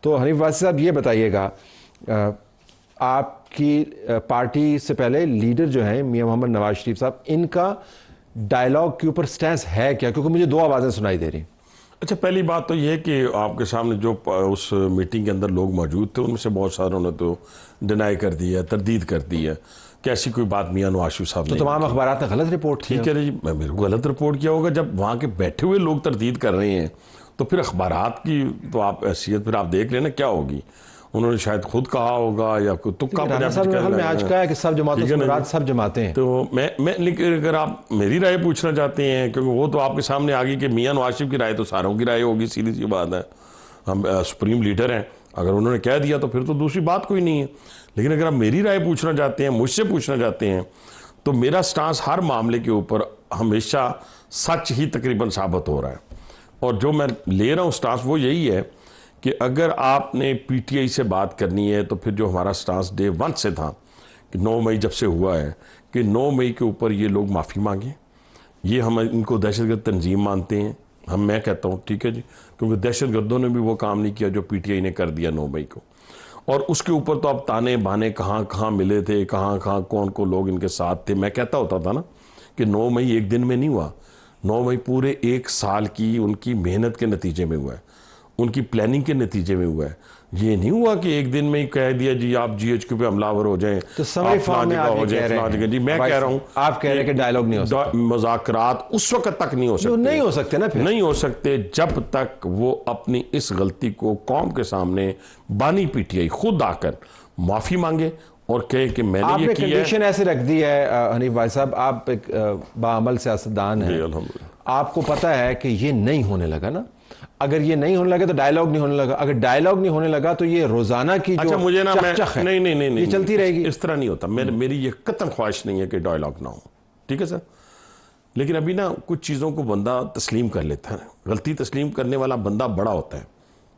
तो हनीफ वासी साहब ये बताइएगा, आपकी पार्टी से पहले लीडर जो हैं मियां मोहम्मद नवाज शरीफ साहब, इनका डायलॉग के ऊपर स्टैंस है क्या? क्योंकि मुझे दो आवाज़ें सुनाई दे रही। अच्छा, पहली बात तो ये है कि आपके सामने जो उस मीटिंग के अंदर लोग मौजूद थे उनमें से बहुत सारों ने तो डिनाई कर दी है, तरदीद कर दी है कि ऐसी कोई बात मियां नवाज शरीफ साहब तो ने तमाम अखबारात ने गलत रिपोर्ट की। ठीक है जी, मेरे को गलत रिपोर्ट किया होगा। जब वहाँ के बैठे हुए लोग तरदीद कर रहे हैं तो फिर अखबारात की तो आप हैसियत फिर आप देख लेना क्या होगी। उन्होंने शायद खुद कहा होगा या कोई तुक्का में आज कहा है कि सब जमातों से मुराद सब जमातें हैं। तो मैं लेकिन अगर आप मेरी राय पूछना चाहते हैं, क्योंकि वो तो आपके सामने आ गई कि मियां नवाज शरीफ की राय तो सारों की राय होगी, सीधी सी बात है। हम सुप्रीम लीडर हैं, अगर उन्होंने कह दिया तो फिर तो दूसरी बात कोई नहीं है। लेकिन अगर आप मेरी राय पूछना चाहते हैं, मुझसे पूछना चाहते हैं, तो मेरा स्टांस हर मामले के ऊपर हमेशा सच ही तकरीबन साबित हो रहा है। और जो मैं ले रहा हूँ स्टांस वो यही है कि अगर आपने पीटीआई से बात करनी है तो फिर जो हमारा स्टांस डे 1 से था कि 9 मई जब से हुआ है कि 9 मई के ऊपर ये लोग माफ़ी मांगें। ये हम इनको दहशतगर्द तंजीम मानते हैं, मैं कहता हूँ ठीक है जी, क्योंकि दहशतगर्दों ने भी वो काम नहीं किया जो पीटीआई ने कर दिया 9 मई को। और उसके ऊपर तो अब ताने बाने कहाँ कहाँ मिले थे, कहाँ कहाँ कौन को लोग इनके साथ थे। मैं कहता होता था ना कि 9 मई एक दिन में नहीं हुआ, 9 मई पूरे 1 साल की उनकी मेहनत के नतीजे में हुआ है, उनकी प्लानिंग के नतीजे में हुआ है। ये नहीं हुआ कि एक दिन में ही कह दिया जी आप जीएचक्यू पे हमलावर हो जाएं, तो समय फॉर्म में आप जी मैं कह रहा हूं, आप कह रहे हैं कि डायलॉग नहीं हो सकता, मुज़ाकरात उस वक्त तक नहीं हो सकते, नहीं हो सकते ना, फिर नहीं हो सकते जब तक वो अपनी इस गलती को कौम के सामने बानी पीटीआई खुद आकर माफी मांगे और कहे कि मैंने ये किया। कंडीशन ऐसे रख दी है हनीफ भाई साहब, आप एक बाअमल सियासतदान हैं, आपको पता है कि ये नहीं होने लगा ना। अगर ये नहीं होने लगा तो डायलॉग नहीं होने लगा, अगर डायलॉग नहीं होने लगा तो ये रोजाना की जो मुझे ना चक है नहीं, ये चलती रहेगी। इस तरह नहीं होता। मेरी ये कतई ख्वाहिश नहीं है कि डायलॉग ना हो, ठीक है सर। लेकिन अभी ना कुछ चीज़ों को बंदा तस्लीम कर लेता है, गलती तस्लीम करने वाला बंदा बड़ा होता है।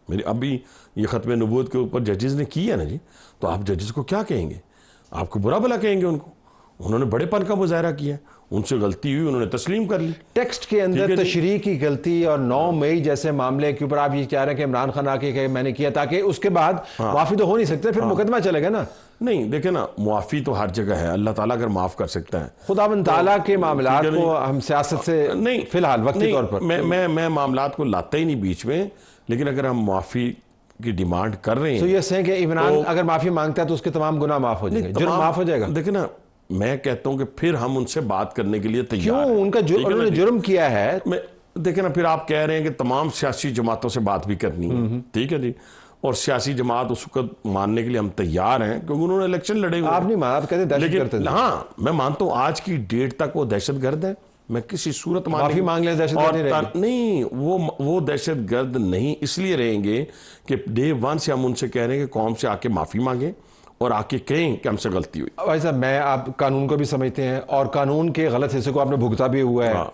मेरी अभी ये ख़त्म नबूवत के ऊपर जजेस ने की है ना जी, तो आप जजेस को क्या कहेंगे? आपको बुरा भला कहेंगे उनको? उन्होंने बड़ेपन का मुजाहरा किया, उनसे गलती हुई, उन्होंने तस्लीम कर ली। टेक्स्ट के अंदर तशरीह की गलती और 9 मई जैसे मामले के ऊपर आप ये चाह रहे हैं कि इमरान खान आके कहे मैंने किया, ताकि उसके बाद माफी तो हो नहीं सकते, फिर मुकदमा चलेगा ना। नहीं, देखे ना, मुआफ़ी तो हर जगह है, अल्लाह ताला अगर माफ़ कर सकता है। खुदावंद ताला के मामलात को हम सियासत से नहीं, फिलहाल वक्ती तौर पर मैं मामलात को लाता ही नहीं बीच में। लेकिन अगर हम माफ़ी की डिमांड कर रहे हैं तो ये सही कि इमरान अगर माफी मांगता है तो उसके तमाम गुनाह माफ हो जाएंगे, जुर्म माफ हो जाएगा। देखिए ना, मैं कहता हूं कि फिर हम उनसे बात करने के लिए तैयार हैं। क्यों? उनका उन्होंने जुर्म किया है। देखे ना, फिर आप कह रहे हैं कि तमाम सियासी जमातों से बात भी करनी है, ठीक है जी, और सियासी जमात उस वक्त मानने के लिए हम तैयार हैं क्योंकि उन्होंने इलेक्शन लड़े हुए। आप नहीं मान, आप कहते दहशतगर्द हैं। हाँ, मैं मानता हूं आज की डेट तक वो दहशतगर्द है। मैं किसी सूरत माफी मांग ले दहशतगर्द नहीं, वो दहशतगर्द नहीं इसलिए रहेंगे कि डे 1 से हम उनसे कह रहे हैं कि कौम से आके माफी मांगे और आके कहें कि हमसे गलती हुई। भाई साहब, मैं आप कानून को भी समझते हैं और कानून के गलत हिस्से को आपने भुगता भी हुआ है। हाँ।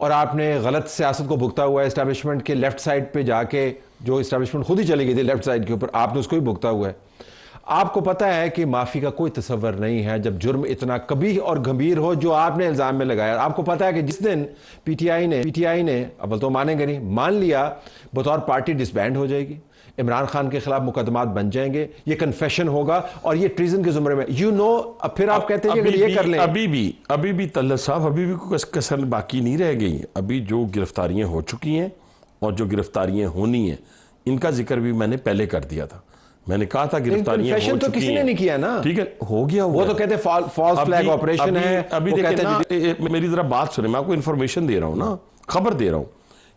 और आपने गलत सियासत को भुगता हुआ है, एस्टैब्लिशमेंट के लेफ्ट साइड पे जाके, जो एस्टैब्लिशमेंट खुद ही चली गई थी लेफ्ट साइड के ऊपर, आपने उसको भी भुगता हुआ है। आपको पता है कि माफ़ी का कोई तसव्वुर नहीं है जब जुर्म इतना कबीह और गंभीर हो जो आपने इल्ज़ाम में लगाया। आपको पता है कि जिस दिन पीटीआई ने अव्वल तो मानेंगे नहीं, मान लिया बतौर पार्टी डिसबैंड हो जाएगी, इमरान खान के खिलाफ मुकदमात बन जाएंगे, ये कन्फेशन होगा और ये ट्रीजन के जुमरे में फिर आप कहते हैं कि ये कर लें। अभी भी तल्लत साहब, अभी भी कोई कसर बाकी नहीं रह गई। अभी जो गिरफ्तारियां हो चुकी हैं और जो गिरफ्तारियां होनी हैं, इनका जिक्र भी मैंने पहले कर दिया था। मैंने कहा था गिरफ्तारियां हो तो किसी ने नहीं किया ना, ठीक है, हो गया। वो तो कहते फॉल्स फ्लैग ऑपरेशन है। अभी देखिए ना, मेरी जरा बात सुने, मैं आपको इन्फॉर्मेशन दे रहा हूं ना, खबर दे रहा हूं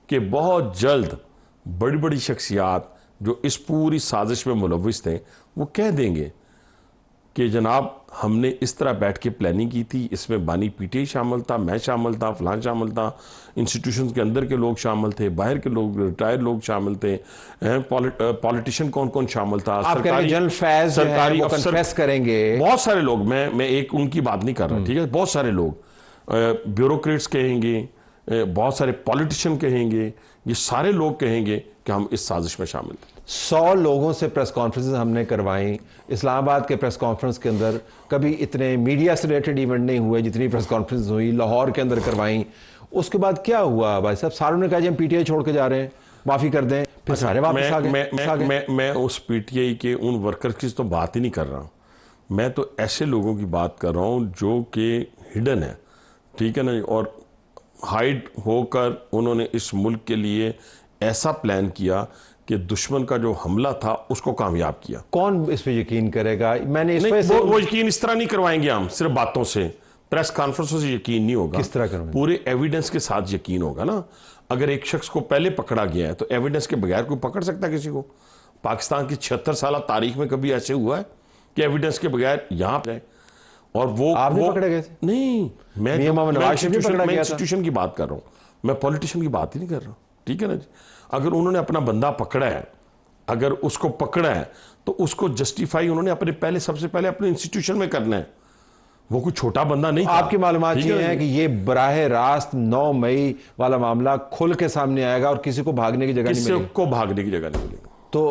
कि बहुत जल्द बड़ी बड़ी शख्सियात जो इस पूरी साजिश में मुलव्विस थे वो कह देंगे कि जनाब हमने इस तरह बैठ के प्लानिंग की थी, इसमें बानी पीटीआई शामिल था, मैं शामिल था, फलां शामिल था, इंस्टीट्यूशंस के अंदर के लोग शामिल थे, बाहर के लोग, रिटायर्ड लोग शामिल थे, पॉलिटिशियन कौन कौन शामिल था, सरकारी अफसर करेंगे, बहुत सारे लोग। मैं एक उनकी बात नहीं कर रहा, ठीक है, बहुत सारे लोग, ब्यूरोक्रेट्स कहेंगे, बहुत सारे पॉलिटिशियन कहेंगे, ये सारे लोग कहेंगे कि हम इस साजिश में शामिल थे। 100 लोगों से प्रेस कॉन्फ्रेंस हमने करवाई। इस्लामाबाद के प्रेस कॉन्फ्रेंस के अंदर कभी इतने मीडिया से रिलेटेड इवेंट नहीं हुए जितनी प्रेस कॉन्फ्रेंस हुई, लाहौर के अंदर करवाई। उसके बाद क्या हुआ भाई साहब? सारों ने कहा जी हम पीटीआई छोड़ के जा रहे हैं, माफ़ी कर दें। फिर सारे वापस आ गए। मैं उस पीटीआई के उन वर्कर्स की तो बात ही नहीं कर रहा, मैं तो ऐसे लोगों की बात कर रहा हूँ जो कि हिडन है, ठीक है ना, और हाइड होकर उन्होंने इस मुल्क के लिए ऐसा प्लान किया कि दुश्मन का जो हमला था उसको कामयाब किया। कौन इस पे यकीन करेगा? मैंने इस नहीं, पे वो यकीन इस तरह नहीं करवाएंगे हम सिर्फ बातों से, प्रेस कॉन्फ्रेंसों से यकीन नहीं होगा। किस तरह करवाएंगे? पूरे एविडेंस के साथ यकीन होगा ना। अगर एक शख्स को पहले पकड़ा गया है तो एविडेंस के बगैर कोई पकड़ सकता है किसी को? पाकिस्तान की 76 साल तारीख में कभी ऐसे हुआ है कि एविडेंस के बगैर यहां पे? और वो आप भी पकड़े गए थे? नहीं, मैं इंस्टीट्यूशन इंस्टीट्यूशन की बात कर रहा हूं, मैं पॉलिटिशियन की बात ही नहीं कर रहा, ठीक है ना जी। अगर उन्होंने अपना बंदा पकड़ा है, अगर उसको पकड़ा है तो उसको जस्टिफाई उन्होंने अपने पहले, सबसे पहले अपने इंस्टीट्यूशन में करना है। वो कोई छोटा बंदा नहीं था। आपकी मालूमात ठीक ये है कि ये बराह रास्त 9 मई वाला मामला खुल के सामने आएगा और किसी को भागने की जगह नहीं किसी मिलेगी। को भागने की जगह नहीं मिलेगी। तो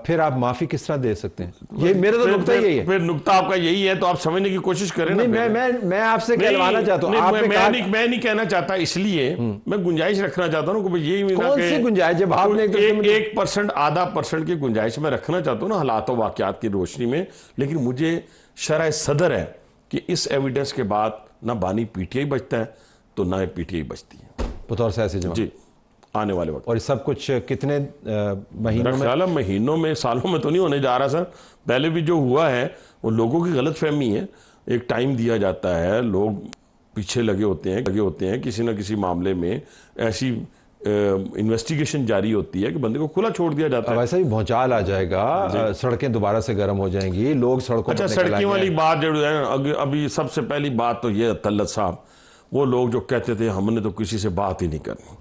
फिर आप माफी किस तरह दे सकते हैं? ये मेरा तो नुक्ता यही है। फिर नुक्ता आपका यही है, तो आप समझने की कोशिश करें ना। मैं आपसे कहलवाना चाहता हूं। मैं नहीं कहना चाहता, इसलिए मैं गुंजाइश रखना चाहता हूं कि यही कौन सी गुंजाइश? जब आपने 1% आधा % की गुंजाइश में रखना चाहता हूं ना हालात और वाकयात की रोशनी में। लेकिन मुझे शरह सदर है कि इस एविडेंस के बाद ना बानी पीटीआई बचता है तो ना पीटीआई बचती है बतौर सियासी जमात जी आने वाले वक्त। और सब कुछ कितने महीनों में? ख्याल है महीनों में, सालों में तो नहीं होने जा रहा सर। पहले भी जो हुआ है वो लोगों की गलत फहमी है। एक टाइम दिया जाता है, लोग पीछे लगे होते हैं किसी ना किसी मामले में, ऐसी इन्वेस्टिगेशन जारी होती है कि बंदे को खुला छोड़ दिया जाता है। वैसा ही भौचाल आ जाएगा, सड़कें दोबारा से गर्म हो जाएंगी, लोग सड़कों अच्छा, सड़कों वाली बात जो है, अभी सबसे पहली बात तो ये तल्लत साहब, वो लोग जो कहते थे हमने तो किसी से बात ही नहीं करनी,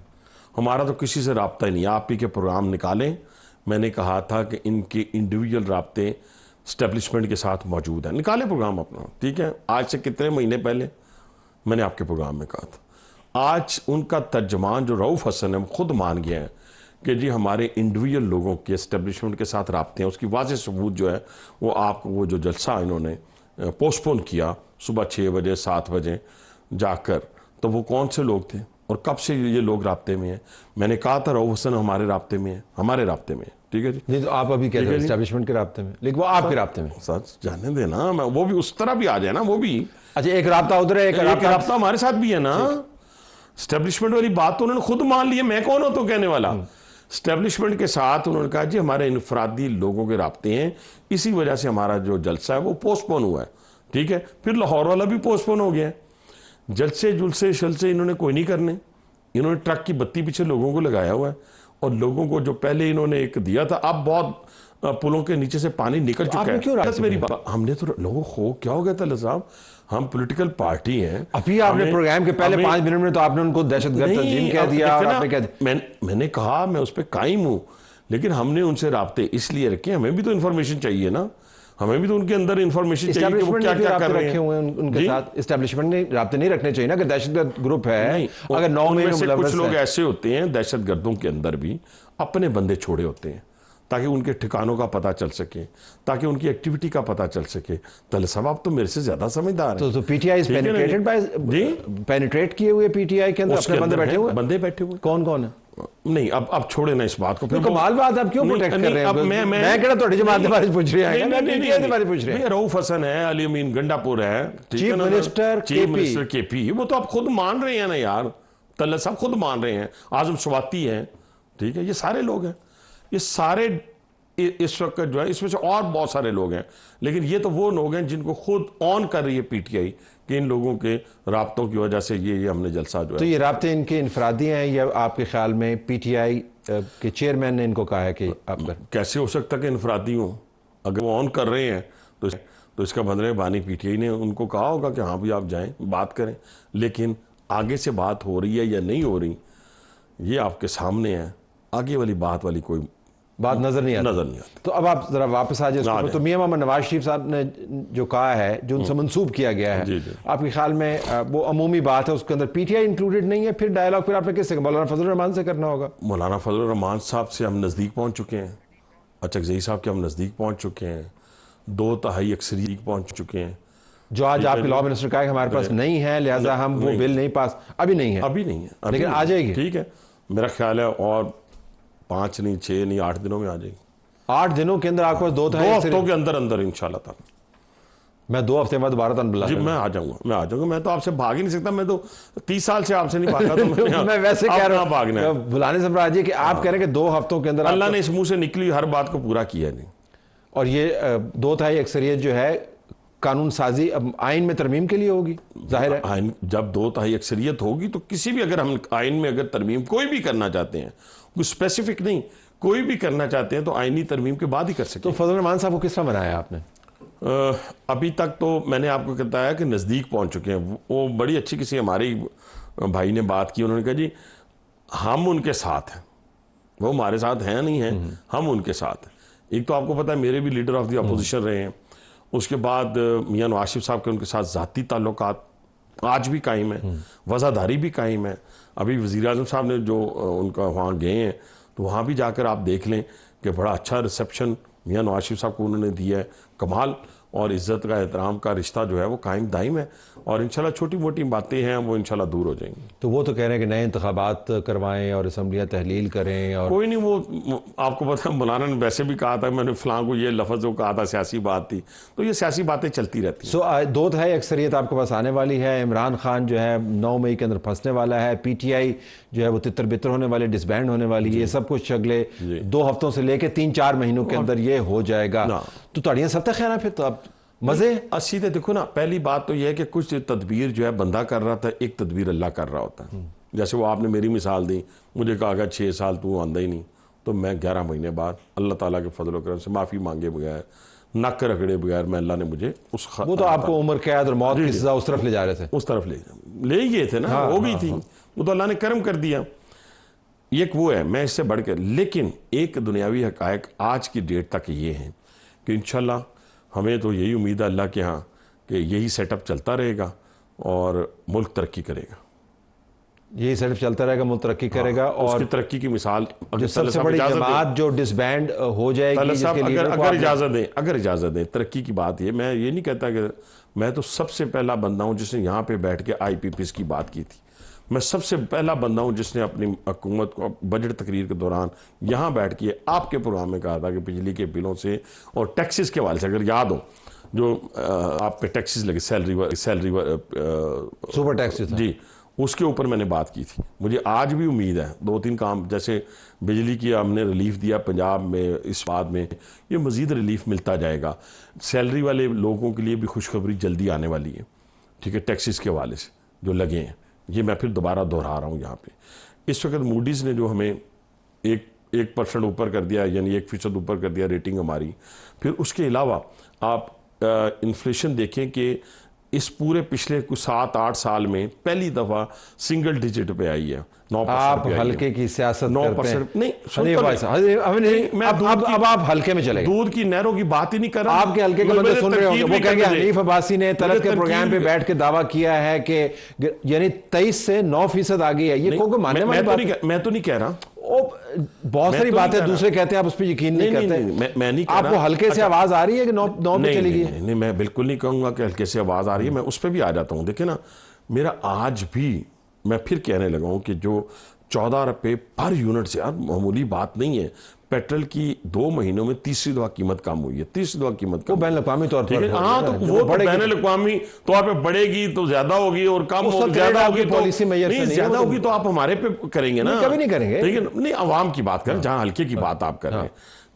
हमारा तो किसी से राब्ता ही नहीं, आप ही के प्रोग्राम निकालें। मैंने कहा था कि इनके इंडिविजुअल राब्ते स्टैब्लिशमेंट के साथ मौजूद हैं, निकालें प्रोग्राम अपना, ठीक है। आज से कितने महीने पहले मैंने आपके प्रोग्राम में कहा था। आज उनका तर्जमान जो रऊफ हसन है वो खुद मान गया है कि जी हमारे इंडिविजुअल लोगों के एस्टेब्लिशमेंट के साथ राब्ते हैं। उसकी वाज़ेह सबूत जो है वो आपको, वो जो जलसा इन्होंने पोस्टपोन किया सुबह 6 बजे 7 बजे जाकर, तो वो कौन से लोग थे और कब से ये लोग राब्ते में हैं? मैंने कहा था रऊफ हसन हमारे राब्ते में है, हमारे राब्ते में, ठीक है जी। नहीं तो आप अभी कहते हैं एस्टैब्लिशमेंट के राब्ते में, लेकिन वो आपके राब्ते में। सच जाने देना, मैं वो भी उस तरह भी आ जाए ना, वो भी। अच्छा, एक राब्ता उधर है, एक राब्ता हमारे साथ भी है ना। स्टैब्लिशमेंट वाली बात तो उन्होंने खुद मान ली है, मैं कौन हूं तो कहने वाला। स्टैब्लिशमेंट के साथ उन्होंने कहा जी हमारे इनफरादी लोगों के राब्ते हैं, इसी वजह से हमारा जो जलसा है वो पोस्टपोन हुआ है, ठीक है। फिर लाहौर वाला भी पोस्टपोन हो गया है। जलसे जुलसे शलसे इन्होंने कोई नहीं करने, इन्होंने ट्रक की बत्ती पीछे लोगों को लगाया हुआ है और लोगों को जो पहले इन्होंने एक दिया था, अब बहुत पुलों के नीचे से पानी निकल चुका है। क्यों मेरी बात, हमने तो लोगों को क्या हो गया था साहब, हम पॉलिटिकल पार्टी हैं। अभी आपने प्रोग्राम के पहले 5 मिनट में तो आपने उनको दहशतगर्द तंजीम कह दिया और आपने कह दिया। मैंने कहा मैं उस पर कायम हूं, लेकिन हमने उनसे राब्ते इसलिए रखे, हमें भी तो इन्फॉर्मेशन चाहिए ना, हमें भी तो उनके अंदर इन्फॉर्मेशन चाहिए कि वो क्या क्या कर रहे हैं। उनके साथ एस्टैब्लिशमेंट ने राब्ते नहीं रखने चाहिए ना, कि दहशतगर्द ग्रुप है। अगर 9 महीने से कुछ लोग ऐसे होते हैं दहशतगर्दों के अंदर भी अपने बंदे छोड़े होते हैं ताकि उनके ठिकानों का पता चल सके, ताकि उनकी एक्टिविटी का पता चल सके। तले साहब आप तो मेरे से ज्यादा समझदार हैं। तो PTI is penetrated by, penetrate किए हुए पीटीआई के अंदर अपने बंदे बैठे हुए कौन कौन है? नहीं, अब छोड़े ना इस बात को। कमाल बात, आप क्यों प्रोटेक्ट कर रहे हैं? मैं कहना थोड़ी जमात के बारे में पूछ रहे हैं, मैं पीटीआई के बारे में पूछ रहे हैं। रऊफ हसन है, अली अमीन गंडापुर है, चीफ मिनिस्टर केपी, वो तो आप खुद मान रहे हैं ना यार, तल्ला साहब खुद मान रहे हैं, आजम स्वाति है, ठीक है। ये सारे लोग हैं, ये सारे इस वक्त जो है, इसमें से और बहुत सारे लोग हैं, लेकिन ये तो वो लोग हैं जिनको खुद ऑन कर रही है पीटीआई कि इन लोगों के राब्तों की वजह से ये हमने जलसा जो है। तो ये राब्ते इनके इनफरादी हैं या आपके ख्याल में पीटीआई के चेयरमैन ने इनको कहा है कि आप कर? कैसे हो सकता कि इनफरादी हो? अगर वो ऑन कर रहे हैं तो इसका मतलब है बानी पीटीआई ने उनको कहा होगा कि हाँ भी आप जाएं बात करें, लेकिन आगे से बात हो रही है या नहीं हो रही ये आपके सामने है। आगे वाली बात वाली कोई बात नजर नहीं आती। तो अब आप जरा वापस आ जाए। तो मियां मोहम्मद नवाज शरीफ साहब ने जो कहा है, जो उनसे मंसूब किया गया है, जी, जी। आपके ख्याल में वो अमूमी बात है, उसके अंदर पीटीआई इंक्लूडेड नहीं है? फिर डायलॉग फिर आपने किससे, मौलाना फजल रहमान से करना होगा? मौलाना फजल रहमान साहब से हम नज़दीक पहुंच चुके हैं, अचकज़ई साहब के हम नज़दीक पहुंच चुके हैं, 2/3 अक्सरियत पहुंच चुके हैं। जो आज आपके लॉ मिनिस्टर का हमारे पास नहीं है, लिहाजा हम वो बिल नहीं पास, अभी नहीं है, अभी नहीं है, लेकिन आ जाएगी। ठीक है, मेरा ख्याल है और 5 नहीं, 6 नहीं, 8 दिनों में आ जाएगी। 8 दिनों के अंदर आपको 2 2 हफ्तों के अंदर अंदर इंशाल्लाह ताला। मैं 2 हफ्ते बाद दोबारा बुला जी मैं आ जाऊंगा। मैं तो आपसे भाग ही नहीं सकता, मैं तो 30 साल से आपसे नहीं भागा। तो मैं वैसे कह रहा हूँ भागना है। बुलाने से मुराद ये कि आप कह रहे हैं कि 2 हफ्तों के अंदर अल्लाह ने इस मुंह से निकली हर बात को पूरा किया नहीं। और ये 2/3 अक्सरियत जो है कानून साजी अब आइन में तरमीम के लिए होगी, जाहिर है। आइन जब 2/3 अक्सरियत होगी तो किसी भी, अगर हम आइन में अगर तरमीम कोई भी करना चाहते हैं, कुछ स्पेसिफिक नहीं, कोई भी करना चाहते हैं तो आइनी तरमीम के बाद ही कर सकते तो फजल रहमान साहब को किस तरह बनाया आपने? अभी तक तो मैंने आपको बताया कि नज़दीक पहुंच चुके हैं। वो बड़ी अच्छी किसी हमारे भाई ने बात की, उन्होंने कहा जी हम उनके साथ हैं, वो हमारे साथ हैं नहीं हैं, हम उनके साथ हैं। एक तो आपको पता है मेरे भी लीडर ऑफ द अपोजिशन रहे हैं, उसके बाद मियां नवाज शरीफ साहब के उनके साथ ज़ाती ताल्लुकात आज भी कायम है, वज़ादारी भी कायम है। अभी वज़ीर आज़म साहब ने जो उनका वहाँ गए हैं तो वहाँ भी जाकर आप देख लें कि बड़ा अच्छा रिसेप्शन मियां नवाज शरीफ साहब को उन्होंने दिया है। कमाल और इज़्ज़त का, एहतराम का रिश्ता जो है वो कायम दायम है, और इंशाल्लाह छोटी मोटी बातें हैं वो इंशाल्लाह दूर हो जाएंगी। तो वो तो कह रहे हैं कि नए इंतखाबात करवाएं और असम्बलियाँ तहलील करें, और कोई नहीं, वो आपको पता है मौलाना ने वैसे भी कहा था, मैंने फ़लाँ को ये लफ्ज़ कहा था, सियासी बात थी, तो ये सियासी बातें चलती रहती हैं। 2/3 अक्सरियत आपके पास आने वाली है। इमरान खान जो है 9 मई के अंदर फंसने वाला है। PTI जो है वो तितर बितर होने वाली, डिसबैंड होने वाली है। ये सब कुछ अगले 2 हफ्तों से लेके 3-4 महीनों के अंदर ये हो जाएगा। तो ताड़ियाँ सब तक खैर है, फिर तो आप मजे सीधे देखो ना, पहली बात तो यह है कि कुछ तदबीर जो है बंदा कर रहा था, एक तदबीर अल्लाह कर रहा होता है। जैसे वो आपने मेरी मिसाल दी, मुझे कहा कि 6 साल तू आंदा ही नहीं, तो मैं 11 महीने बाद अल्लाह ताला के फजल करम से माफ़ी मांगे बगैर, नक रगड़े बगैर, मैं अल्लाह ने मुझे उस वो तो आपको उम्र कैद और मौत की सजा उस तरफ ले जा रहे थे, उस तरफ ले ही गए थे ना। हो गई थी वो तो अल्लाह ने करम कर दिया। एक वो है, मैं इससे बढ़ के, लेकिन एक दुनियावी हकायक आज की डेट तक ये हैं कि इंशाल्लाह हमें तो यही उम्मीद है अल्लाह के यहाँ कि यही सेटअप चलता रहेगा और मुल्क तरक्की करेगा। यही सेटअप चलता रहेगा, मुल्क तरक्की करेगा। और उसकी तरक्की की मिसाल जो सबसे बड़ी जमात जो डिसबैंड हो जाएगी, अगर इजाज़त दें तरक्की की बात, ये मैं ये नहीं कहता कि मैं तो सबसे पहला बंदा हूँ जिसने यहाँ पे बैठ के IPPs की बात की थी। मैं सबसे पहला बंदा हूँ जिसने अपनी हुकूमत को बजट तकरीर के दौरान यहाँ बैठ के आपके प्रोग्राम में कहा था कि बिजली के बिलों से और टैक्सेस के हवाले से, अगर याद हो जो आपके टैक्सेस लगे, सैलरी सुपर टैक्स जी, उसके ऊपर मैंने बात की थी। मुझे आज भी उम्मीद है 2-3 काम, जैसे बिजली की हमने रिलीफ दिया पंजाब में, इस बात में ये मज़ीद रिलीफ मिलता जाएगा। सैलरी वाले लोगों के लिए भी खुशखबरी जल्दी आने वाली है, ठीक है, टैक्सेस के हवाले से जो लगे हैं। ये मैं फिर दोबारा दोहरा रहा हूँ यहाँ पे। इस वक्त मूडीज़ ने जो हमें 1% ऊपर कर दिया, यानी 1% ऊपर कर दिया रेटिंग हमारी। फिर उसके अलावा आप इन्फ्लेशन देखें कि इस पूरे पिछले कुछ 7-8 साल में पहली दफ़ा सिंगल डिजिट पे आई है, 9%। आप हल्के की सियासत 9% नहीं, अब आप हल्के में चले, दूध की नहरों की बात ही नहीं कर रहा। आपके हल्के के बंदे सुन रहे होंगे, वो कहेंगे हनीफ अब्बासी ने तलत के प्रोग्राम पे बैठ के दावा किया है कि यानी 23 से 9% आ गई है। ये को मानने वाली बात है? मैं तो नहीं कह रहा, बहुत सारी बातें दूसरे कहते हैं, आप उस पर यकीन नहीं करते। मैं नहीं कह रहा। आपको हल्के से आवाज आ रही है कि 9 पे चली गई? नहीं, मैं बिल्कुल नहीं कहूंगा कि हल्के से आवाज आ रही है, मैं उस पर भी आ जाता हूं। देखिए ना, मेरा आज भी, मैं फिर कहने लगा हूं कि जो 14 रुपये पर यूनिट से, यार मामूली बात नहीं है। पेट्रोल की 2 महीनों में 30 दफा कीमत कम हुई है, 30 दफा कीमत कम। बैन-अल-अक़वामी तौर पर, हाँ, तो वो बैन-अल-अक़वामी तौर पे बढ़ेगी तो ज्यादा होगी, और कम ज्यादा होगी पॉलिसी में ज्यादा होगी तो आप हमारे पे करेंगे ना, कभी नहीं करेंगे। ठीक है, नहीं आवाम की बात करें, जहां हल्के की बात आप कर रहे हैं।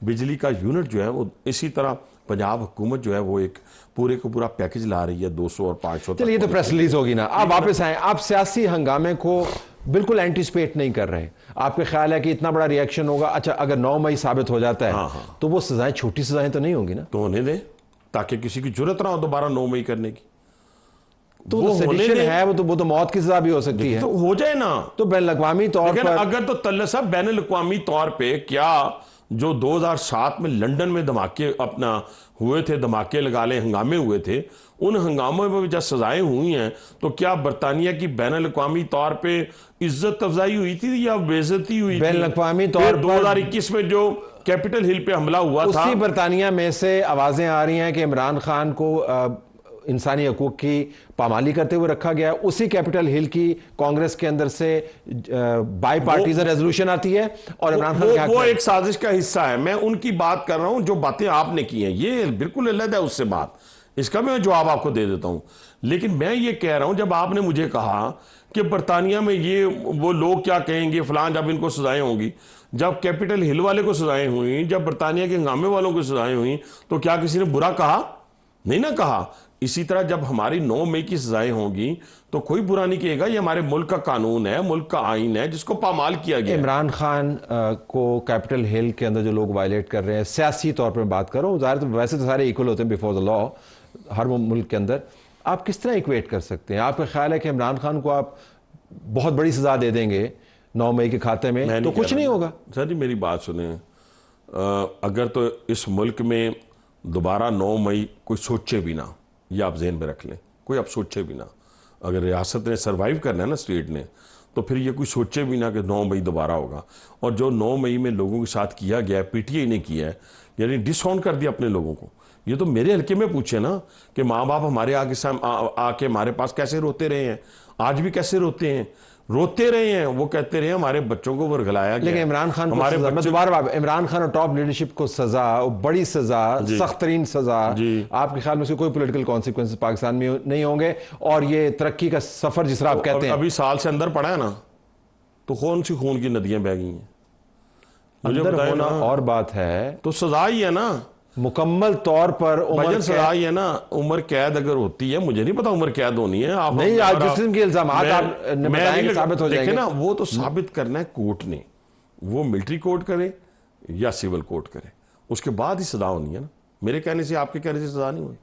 बिजली का यूनिट जो है वो इसी तरह पंजाब हुकूमत जो है वो एक पूरे को पूरा पैकेज ला रही है, 200 और 500। चलिए, ये तो प्रेस रिलीज होगी ना। आप वापस आए, आप सियासी हंगामे को बिल्कुल एंटिसिपेट नहीं कर रहे। आपके ख्याल है कि इतना बड़ा रिएक्शन होगा? अच्छा, अगर 9 मई साबित हो जाता है तो वो सजाएं, छोटी सजाएं तो नहीं होंगी ना? तो होने दें, ताकि किसी की जरूरत ना हो दोबारा 9 मई करने की। तो वो सेडिशन है, वो तो मौत की सजा भी हो सकती है। तो हो जाए ना, तो बैन-अल-अक़वामी तौर पर अगर तो तल्ला साहब बैन-अल-अक़वामी तौर पे, क्या जो 2007 में लंदन में धमाके अपना हुए थे, धमाके लगा ले हंगामे हुए थे, उन हंगामों में जब सजाएं हुई हैं, तो क्या बरतानिया की बैन-अल-अक़वामी तौर पे इज्जत अफजाई हुई थी या बेइज्जती हुई थी? बैन-अल-अक़वामी तौर पर 2021 में जो कैपिटल हिल पे हमला हुआ था, उसी बरतानिया में से आवाजें आ रही हैं कि इमरान खान को इंसानी हकूक की पामाली करते हुए रखा गया है। उसी कैपिटल हिल की कांग्रेस के अंदर से बाई पार्टीजन रेजोल्यूशन आती है और इमरान खान के हक वो में। एक साजिश का हिस्सा है। मैं उनकी बात कर रहा हूं जो बातें आपने की हैं, ये बिल्कुल अलग है उससे बात। इसका मैं जवाब आपको दे देता हूं। लेकिन मैं ये कह रहा हूं, जब आपने मुझे कहा कि बरतानिया में ये वो लोग क्या कहेंगे फलां, जब इनको सजाएं होंगी, जब कैपिटल हिल वाले को सजाएं हुई, जब बरतानिया के हंगामे वालों को सजाएं हुई, तो क्या किसी ने बुरा कहा? नहीं ना कहा। इसी तरह जब हमारी 9 मई की सजाएं होंगी तो कोई बुरा नहीं कहेगा। ये हमारे मुल्क का कानून है, मुल्क का आइन है, जिसको पामाल किया गया है। इमरान खान को कैपिटल हिल के अंदर जो लोग वायलेट कर रहे हैं, सियासी तौर पर बात करो, ज़ाहिर तो वैसे तो सारे इक्वल होते हैं बिफोर द लॉ हर मुल्क के अंदर, आप किस तरह इक्वेट कर सकते हैं? आपका ख्याल है कि इमरान खान को आप बहुत बड़ी सजा दे देंगे 9 मई के खाते में तो कुछ नहीं होगा? सर जी मेरी बात सुने, अगर तो इस मुल्क में दोबारा 9 मई कोई सोचे भी ना, ये आप जहन में रख लें, कोई आप सोचे भी ना। अगर रियासत ने सरवाइव करना है ना, स्टेट ने, तो फिर ये कोई सोचे भी ना कि 9 मई दोबारा होगा। और जो 9 मई में लोगों के साथ किया गया है, पीटीआई ने किया है, यानी डिसऑन कर दिया अपने लोगों को। ये तो मेरे हल्के में पूछे ना कि माँ बाप हमारे आके हमारे पास कैसे रोते रहे हैं, आज भी कैसे रोते हैं, रोते रहे हैं। वो कहते रहे हमारे बच्चों को वर्गलाया गया। लेकिन इमरान खान को सजा, मैं दोबारा इमरान खान और टॉप लीडरशिप को सजा, बड़ी सजा, सख्त तरीन सजा, आपके ख्याल में से कोई पॉलिटिकल कॉन्सिक्वेंसेस पाकिस्तान में नहीं होंगे? और ये तरक्की का सफर जिस तरह आप कहते हैं, अभी साल से अंदर पड़ा है ना, तो कौन सी खून की नदियां बह गई हैं? मुझे अंदर बताएं होना ना। और बात है, तो सजा ही है ना, मुकम्मल तौर पर उम्र सजा ही है ना। उम्र कैद अगर होती है, मुझे नहीं पता उम्र कैद होनी है। आप नहीं, आज जिस किस्म के इल्जामात आपने बताए कि साबित हो जाएंगे ना, वो तो साबित करना है कोर्ट ने, वो मिलिट्री कोर्ट करे या सिविल कोर्ट करे, उसके बाद ही सजा होनी है ना। मेरे कहने से, आपके कहने से सजा नहीं होनी।